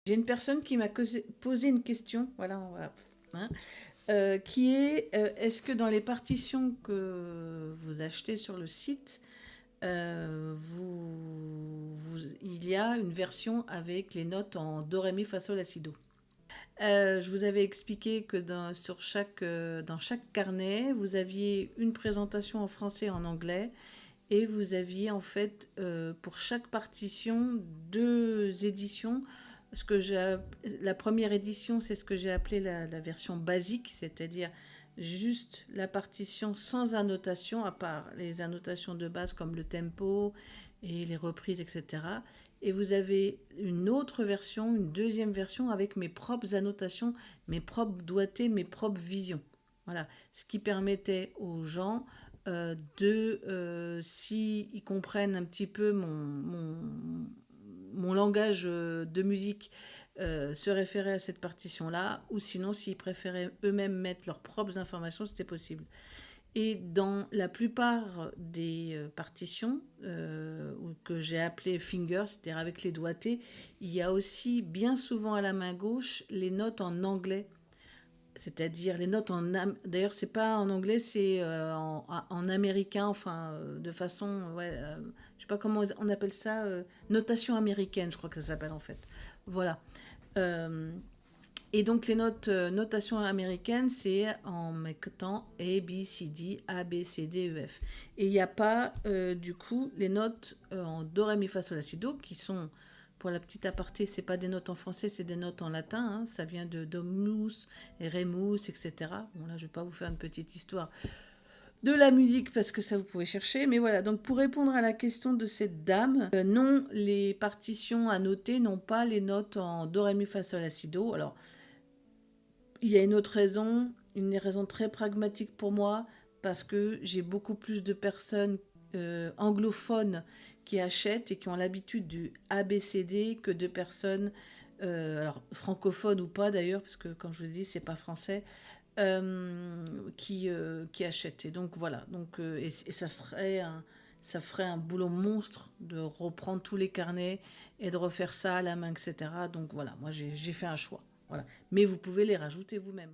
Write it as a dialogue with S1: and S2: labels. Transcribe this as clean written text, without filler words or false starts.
S1: J'ai une personne qui m'a posé une question, voilà, hein, qui est est-ce que dans les partitions que vous achetez sur le site, il y a une version avec les notes en do, ré, mi, fa, sol, la, si, do. Je vous avais expliqué que dans chaque carnet, vous aviez une présentation en français et en anglais, et vous aviez en fait pour chaque partition deux éditions. La première édition, c'est ce que j'ai appelé la version basique, c'est-à-dire juste la partition sans annotation, à part les annotations de base comme le tempo et les reprises, etc. Et vous avez une autre version, une deuxième version avec mes propres annotations, mes propres doigtés, mes propres visions. Voilà, ce qui permettait aux gens s'ils comprennent un petit peu mon langage de musique, se référer à cette partition-là, ou sinon, s'ils préféraient eux-mêmes mettre leurs propres informations, c'était possible. Et dans la plupart des partitions que j'ai appelées finger, c'est-à-dire avec les doigtés, il y a aussi bien souvent à la main gauche les notes en anglais, c'est-à-dire les notes d'ailleurs c'est pas en anglais, c'est en américain, enfin de façon ouais, je sais pas comment on appelle ça, notation américaine, je crois que ça s'appelle en fait. Voilà. Euh, et donc les notation américaine, c'est en mettant A, B, C, D, A, B, C, D, E, F. Et il n'y a pas du coup les notes en do, ré, mi, fa, sol, la, si, do, qui sont, pour la petite aparté, c'est pas des notes en français, c'est des notes en latin, hein. Ça vient de domus et remus, etc. Bon là, je vais pas vous faire une petite histoire de la musique parce que ça vous pouvez chercher. Mais voilà, donc pour répondre à la question de cette dame, non, les partitions à noter n'ont pas les notes en do, ré, mi, fa, sol, la, si, do. Alors, il y a une autre raison, une raison très pragmatique pour moi, parce que j'ai beaucoup plus de personnes anglophones qui achètent et qui ont l'habitude du ABCD que de personnes, alors francophones ou pas d'ailleurs, parce que comme je vous dis, c'est pas français, qui achètent. Et donc voilà, donc, et ça ferait un boulot monstre de reprendre tous les carnets et de refaire ça à la main, etc. Donc voilà, moi j'ai fait un choix. Voilà. Mais vous pouvez les rajouter vous-même.